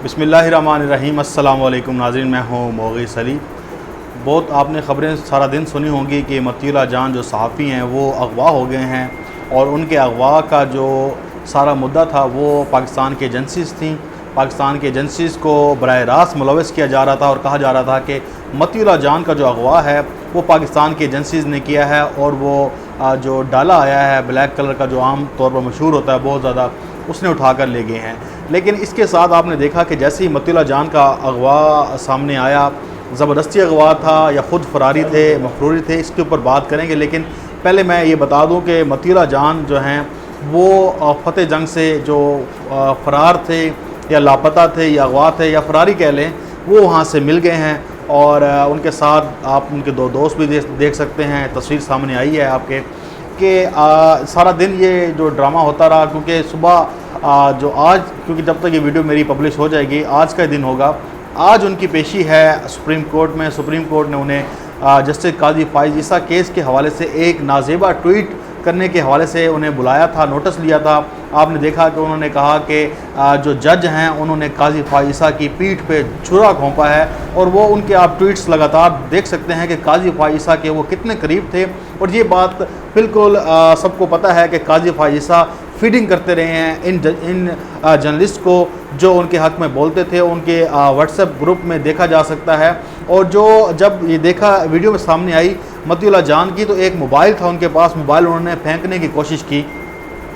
बिस्मिल्लाहिर्रहमानिर्रहीम। अस्सलाम वालेकुम नाज़रीन, मैं हूँ मोग़ीस अली। बहुत आपने ख़बरें सारा दिन सुनी होंगी कि मतीउल्लाह जान जो सहाफ़ी हैं वो अगवा हो गए हैं और उनके अगवा का जो सारा मुद्दा था वो पाकिस्तान की एजेंसीज़ थी। पाकिस्तान की एजेंसीज़ को बराह रास्त मुलव्वस किया जा रहा था और कहा जा रहा था कि मतीउल्लाह जान का जो अगवा है वो पाकिस्तान की एजेंसीज़ ने किया है और वो जो डाला आया है ब्लैक कलर का जो आम तौर पर मशहूर होता है बहुत ज़्यादा, उसने उठा कर ले गए हैं। लेकिन इसके साथ आपने देखा कि जैसे ही मतीउल्लाह जान का अगवा सामने आया, ज़बरदस्ती अगवा था या ख़ुद फरारी थे, मफरूरी थे, इसके ऊपर बात करेंगे। लेकिन पहले मैं ये बता दूं कि मतीउल्लाह जान जो हैं वो फ़तेह जंग से जो फ़रार थे या लापता थे या अगवा थे या फरारी कह लें, वो वहाँ से मिल गए हैं। और उनके साथ आप उनके दो दोस्त भी देख सकते हैं, तस्वीर सामने आई है आपके कि सारा दिन ये जो ड्रामा होता रहा। क्योंकि सुबह जो आज, क्योंकि जब तक ये वीडियो मेरी पब्लिश हो जाएगी आज का दिन होगा, आज उनकी पेशी है सुप्रीम कोर्ट में। सुप्रीम कोर्ट ने उन्हें जस्टिस काजी फ़ाइज़ ईसा केस के हवाले से एक नाजेबा ट्वीट करने के हवाले से उन्हें बुलाया था, नोटिस लिया था। आपने देखा कि उन्होंने कहा कि जो जज हैं उन्होंने काजी फ़ाइज़ ईसा की पीठ पे छुरा घोंपा है और वो उनके आप ट्वीट्स लगातार देख सकते हैं कि काजी फ़ाइज़ ईसा के वो कितने करीब थे। और ये बात बिल्कुल सबको पता है कि काजी फ़ाइज़ ईसा फीडिंग करते रहे हैं इन जर्नलिस्ट को जो उनके हक़ में बोलते थे। उनके व्हाट्सएप ग्रुप में देखा जा सकता है। और जो जब ये देखा वीडियो में सामने आई मतीउल्लाह जान की, तो एक मोबाइल था उनके पास, मोबाइल उन्होंने फेंकने की कोशिश की।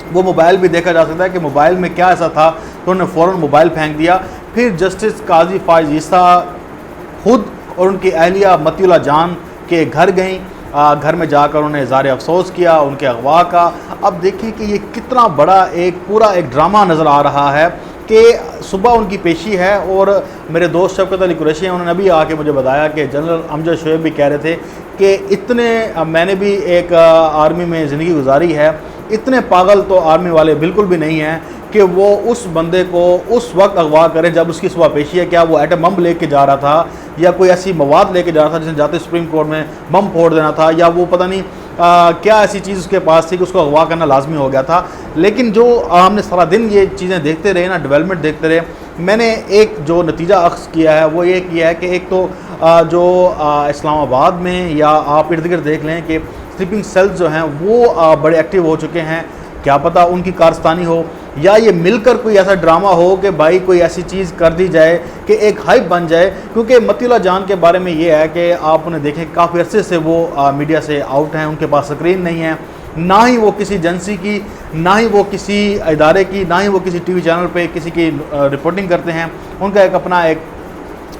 वो मोबाइल भी देखा जा सकता है कि मोबाइल में क्या ऐसा था तो उन्होंने फ़ौरन मोबाइल फेंक दिया। फिर जस्टिस काजी फ़ाइज़ ईसा खुद और उनकी अहलिया मतीउल्लाह जान के घर गईं। घर में जाकर उन्हें इज़हार अफसोस किया उनके अगवा का। अब देखिए कि ये कितना बड़ा पूरा एक ड्रामा नज़र आ रहा है कि सुबह उनकी पेशी है। और मेरे दोस्त शफ़क़त अली कुरैशी हैं, उन्होंने अभी आके मुझे बताया कि जनरल अमजद शोएब भी कह रहे थे कि इतने, मैंने भी एक आर्मी में ज़िंदगी गुजारी है, इतने पागल तो आर्मी वाले बिल्कुल भी नहीं हैं कि वो उस बंदे को उस वक्त अगवा करें जब उसकी सुबह पेशी है। क्या वो एटम बम लेके जा रहा था या कोई ऐसी मवाद लेके जा रहा था जिसने जाते सुप्रीम कोर्ट में बम फोड़ देना था, या वो पता नहीं क्या ऐसी चीज़ उसके पास थी कि उसको अगवा करना लाजमी हो गया था। लेकिन जो हमने सारा दिन ये चीज़ें देखते रहे ना, डेवलपमेंट देखते रहे, मैंने एक जो नतीजा अख्ज़ किया है वो ये किया है कि एक तो जो इस्लामाबाद में या आप इर्द गिर्द देख लें कि स्लीपिंग सेल्स जो हैं वो बड़े एक्टिव हो चुके हैं। क्या पता उनकी कारस्तानी हो या ये मिलकर कोई ऐसा ड्रामा हो कि भाई कोई ऐसी चीज़ कर दी जाए कि एक हाइप बन जाए। क्योंकि मतीउल्लाह जान के बारे में ये है कि आप उन्हें देखें काफ़ी अरसे से वो मीडिया से आउट हैं, उनके पास स्क्रीन नहीं है, ना ही वो किसी एजेंसी की, ना ही वो किसी इदारे की, ना ही वो किसी टीवी चैनल पे किसी की रिपोर्टिंग करते हैं। उनका एक अपना एक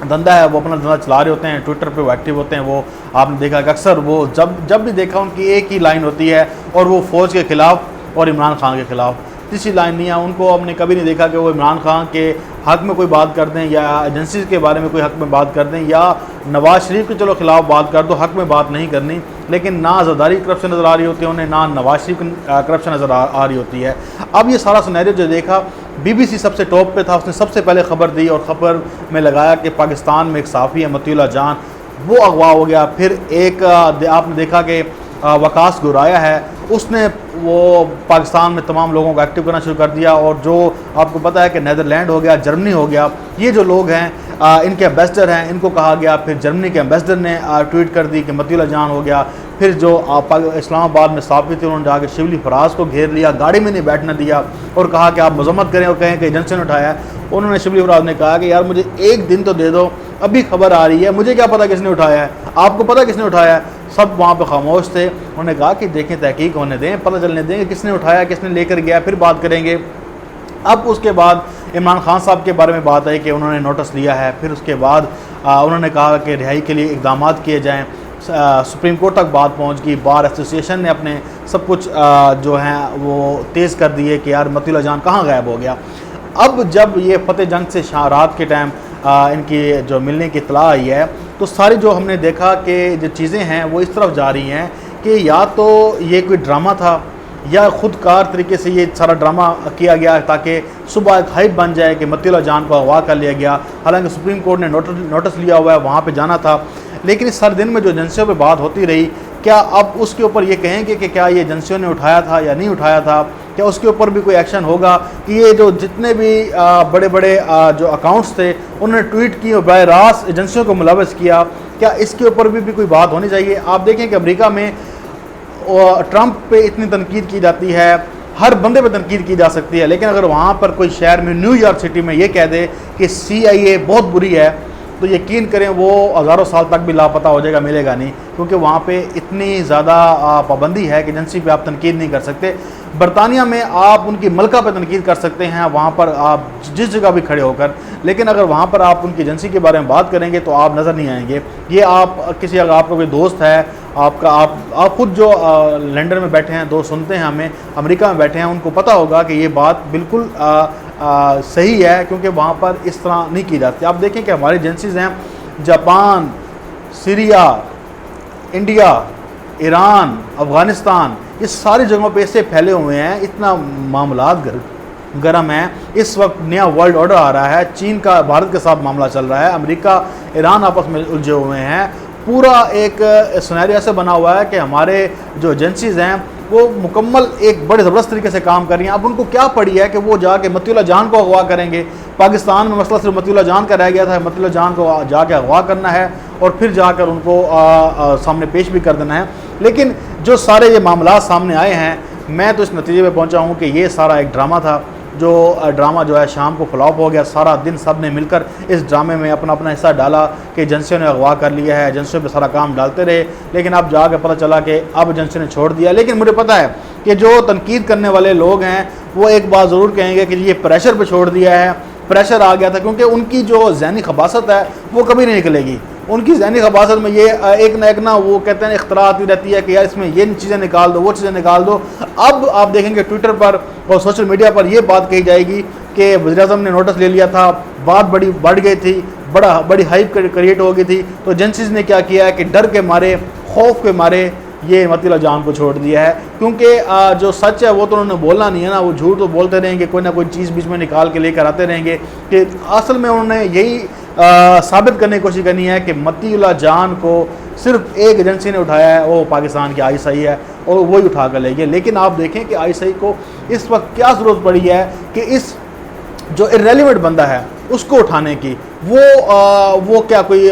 धंधा है, वो अपना धंधा चला रहे होते हैं, ट्विटर पे वो एक्टिव होते हैं। वो आपने देखा कि अक्सर वो जब भी देखा उनकी एक ही लाइन होती है और वो फ़ौज के ख़िलाफ़ और इमरान खान के ख़िलाफ़, तीसरी लाइन नहीं है। उनको हमने कभी नहीं देखा कि वो इमरान खान के हक़ में कोई बात कर दें या एजेंसी के बारे में कोई हक़ में बात कर दें या नवाज़ शरीफ के चलो ख़िलाफ़ बात कर दो, हक़ में बात नहीं करनी। लेकिन ना ज़रदारी करप्शन नज़र आ रही होती है उन्हें, ना नवाज़ शरीफ करप्शन नज़र आ रही होती है। अब ये सारा सिनेरियो जो देखा, BBC सबसे टॉप पे था, उसने सबसे पहले ख़बर दी और ख़बर में लगाया कि पाकिस्तान में एक सहाफ़ी है मतीउल्लाह जान, वो अगवा हो गया। फिर एक आपने देखा कि वकास गुराया है, उसने वो पाकिस्तान में तमाम लोगों को एक्टिव करना शुरू कर दिया। और जो आपको पता है कि नीदरलैंड हो गया, जर्मनी हो गया, ये जो लोग हैं इनके एम्बेसडर हैं, इनको कहा गया। फिर जर्मनी के एम्बेसडर ने ट्वीट कर दी कि मतीउल्लाह जान हो गया। फिर जो इस्लामाबाद में साफ़ी थे उन्होंने जाकर शिबली फराज को घेर लिया, गाड़ी में नहीं बैठने दिया और कहा कि आप मजम्मत करें और कहें कि एजेंसी ने उठाया है। उन्होंने शिबली फराज ने कहा कि यार मुझे एक दिन तो दे दो, अभी खबर आ रही है, मुझे क्या पता किसने उठाया है, आपको पता किसने उठाया है। सब वहाँ पे खामोश थे। उन्होंने कहा कि देखें, तहकीक होने दें, पता चलने दें किसने उठाया, किसने लेकर गया, फिर बात करेंगे। अब उसके बाद इमरान खान साहब के बारे में बात आई कि उन्होंने नोटिस लिया है। फिर उसके बाद उन्होंने कहा कि रिहाई के लिए इक़दाम किए जाएँ। सुप्रीम कोर्ट तक बात पहुंच गई। बार एसोसिएशन ने अपने सब कुछ जो हैं वो तेज़ कर दिए कि यार मतीउल्लाह जान कहाँ गायब हो गया। अब जब ये फ़तेह जंग से रात के टाइम इनकी जो मिलने की इत्तला आई है, तो सारी जो हमने देखा कि जो चीज़ें हैं वो इस तरफ जा रही हैं कि या तो ये कोई ड्रामा था या ख़ुदकार तरीके से ये सारा ड्रामा किया गया ताकि सुबह एक हाइप बन जाए कि मतीउल्लाह जान को अगवा कर लिया गया। हालांकि सुप्रीम कोर्ट ने नोटिस लिया हुआ है, वहाँ पे जाना था। लेकिन इस सारे दिन में जो एजेंसियों पे बात होती रही क्या अब उसके ऊपर ये कहेंगे कि क्या ये एजेंसियों ने उठाया था या नहीं उठाया था? क्या उसके ऊपर भी कोई एक्शन होगा कि ये जो जितने भी बड़े बड़े जो अकाउंट्स थे उन्होंने ट्वीट की और बर रास्त एजेंसियों को मुलवस किया, क्या इसके ऊपर भी कोई बात होनी चाहिए? आप देखें कि अमेरिका में ट्रंप पे इतनी तनकीद की जाती है, हर बंदे पे तनकीद की जा सकती है, लेकिन अगर वहाँ पर कोई शहर में न्यूयॉर्क सिटी में ये कह दे कि CIA बहुत बुरी है, तो यकीन करें वो हज़ारों साल तक भी लापता हो जाएगा, मिलेगा नहीं, क्योंकि वहाँ पे इतनी ज़्यादा पाबंदी है कि एजेंसी पे आप तनकीद नहीं कर सकते। बरतानिया में आप उनकी मलका पर तनकीद कर सकते हैं, वहाँ पर आप जिस जगह भी खड़े होकर, लेकिन अगर वहाँ पर आप उनकी एजेंसी के बारे में बात करेंगे तो आप नज़र नहीं आएंगे। ये आप किसी अगर आपका कोई दोस्त है, आप खुद जो लंदन में बैठे हैं, दोस्त सुनते हैं हमें, अमेरिका में बैठे हैं, उनको पता होगा कि ये बात बिल्कुल सही है, क्योंकि वहाँ पर इस तरह नहीं की जाती। आप देखें कि हमारी एजेंसीज़ हैं Japan, Syria, India, Iran, Afghanistan, ये सारी जगहों पे ऐसे फैले हुए हैं, इतना मामलात गर्म है। इस वक्त नया वर्ल्ड ऑर्डर आ रहा है, चीन का भारत के साथ मामला चल रहा है, अमेरिका ईरान आपस में उलझे हुए हैं, पूरा एक सिनेरियो ऐसे बना हुआ है कि हमारे जो एजेंसीज़ हैं वो मुकम्मल एक बड़े ज़बरदस्त तरीके से काम कर रही हैं। अब उनको क्या पड़ी है कि वो जाके मतीउल्लाह जान को अगवा करेंगे? पाकिस्तान में मसला सिर्फ मतीउल्लाह जान का रह गया था, मतीउल्लाह जान को जाके अगवा करना है और फिर जाकर उनको सामने पेश भी कर देना है। लेकिन जो सारे ये मामला सामने आए हैं, मैं तो इस नतीजे पे पहुंचा हूं कि ये सारा एक ड्रामा था, जो ड्रामा जो है शाम को फ्लॉप हो गया। सारा दिन सब ने मिलकर इस ड्रामे में अपना अपना हिस्सा डाला कि एजेंसियों ने अगवा कर लिया है, एजेंसियों पे सारा काम डालते रहे, लेकिन अब जाके पता चला कि अब एजेंसियों ने छोड़ दिया। लेकिन मुझे पता है कि जो तनकीद करने वाले लोग हैं वो एक बात ज़रूर कहेंगे कि ये प्रेशर पर छोड़ दिया है, प्रेशर आ गया था, क्योंकि उनकी जो ज़हनी खबासत है वो कभी नहीं निकलेगी। उनकी ज़हनी खबासत में ये एक ना वो कहते हैं इख्तरा आती रहती है कि यार इसमें ये चीज़ें निकाल दो, वो चीज़ें निकाल दो। अब आप देखेंगे ट्विटर पर और सोशल मीडिया पर ये बात कही जाएगी कि वज़ीर-ए-आज़म ने नोटिस ले लिया था, बात बड़ी बढ़ गई थी, बड़ी हाइप क्रिएट हो गई थी, तो एजेंसीज़ ने क्या किया है कि डर के मारे, खौफ के मारे ये मतीउल्लाह जान को छोड़ दिया है। क्योंकि जो सच है वो तो उन्होंने बोलना नहीं है ना, वो झूठ तो बोलते रहेंगे, कोई ना कोई चीज़ बीच में निकाल के लेकर आते रहेंगे कि असल में उन्होंने यही साबित करने की कोशिश करनी है कि मतीउल्लाह जान को सिर्फ एक एजेंसी ने उठाया है, वो पाकिस्तान की ISI है, और वही उठा कर ले गए। लेकिन आप देखें कि ISI को इस वक्त क्या ज़रूरत पड़ी है कि इस जो इर्रेलेवेंट बंदा है उसको उठाने की। वो क्या कोई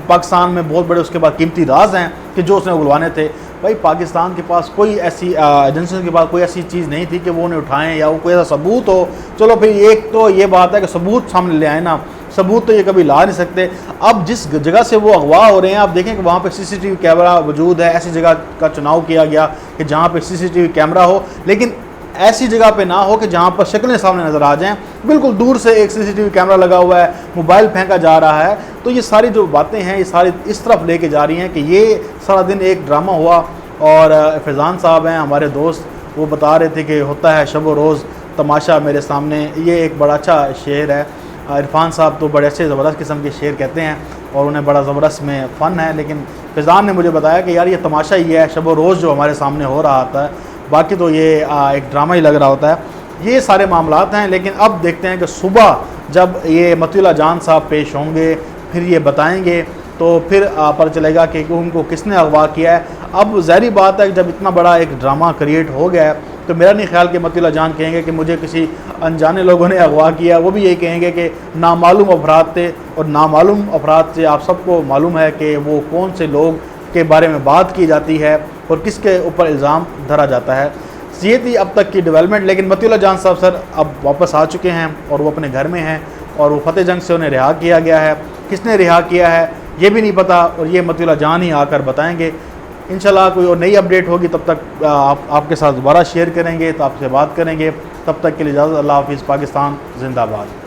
पाकिस्तान में बहुत बड़े उसके पास कीमती राज हैं कि जो उसने उगलवाने थे? भाई पाकिस्तान के पास कोई ऐसी एजेंसियों के पास कोई ऐसी चीज़ नहीं थी कि वो उन्हें उठाएं या वो कोई ऐसा सबूत हो। चलो फिर एक तो ये बात है कि सबूत सामने ले आए ना, सबूत तो ये कभी ला नहीं सकते। अब जिस जगह से वो अगवा हो रहे हैं, आप देखें कि वहाँ पे CCTV कैमरा मौजूद है, ऐसी जगह का चुनाव किया गया कि जहाँ पे CCTV कैमरा हो, लेकिन ऐसी जगह पे ना हो कि जहाँ पर शक्लें सामने नज़र आ जाएं। बिल्कुल दूर से एक CCTV कैमरा लगा हुआ है, मोबाइल फेंका जा रहा है। तो ये सारी जो बातें हैं ये सारी इस तरफ लेके जा रही हैं कि ये सारा दिन एक ड्रामा हुआ। और फैज़ान साहब हैं हमारे दोस्त, वो बता रहे थे कि होता है शब व रोज़ तमाशा मेरे सामने। ये एक बड़ा अच्छा शेर है। इरफान साहब तो बड़े अच्छे ज़बरदस्त किस्म के शेर कहते हैं और उन्हें बड़ा ज़बरदस्त में फ़न है, लेकिन फैज़ान ने मुझे बताया कि यार ये तमाशा ही है, शब व रोज़ जो हमारे सामने हो रहा था, बाकी तो ये एक ड्रामा ही लग रहा होता है। ये सारे मामलात हैं। लेकिन अब देखते हैं कि सुबह जब ये मतीउल्लाह जान साहब पेश होंगे, फिर ये बताएंगे, तो फिर पता चलेगा कि उनको किसने अगवा किया है। अब ज़ाहिर बात है कि जब इतना बड़ा एक ड्रामा क्रिएट हो गया है, तो मेरा नहीं ख्याल कि मतीउल्लाह जान कहेंगे कि मुझे किसी अनजाने लोगों ने अगवा किया। वो भी यही कहेंगे कि नामालूम अफराद थे, और नामालूम अफराद से आप सबको मालूम है कि वो कौन से लोग के बारे में बात की जाती है और किसके ऊपर इल्ज़ाम धरा जाता है। ये थी अब तक की डेवलपमेंट। लेकिन मतीउल्लाह जान साहब सर अब वापस आ चुके हैं और वो अपने घर में हैं, और वो फतेह जंग से उन्हें रिहा किया गया है। किसने रिहा किया है ये भी नहीं पता, और ये मतीउल्लाह जान ही आकर बताएंगे। इंशाल्लाह कोई और नई अपडेट होगी तब तक आपके साथ दोबारा शेयर करेंगे, तो आपसे बात करेंगे। तब तक के लिए इजाज़त। अल्लाह हाफ़िज़। पाकिस्तान जिंदाबाद।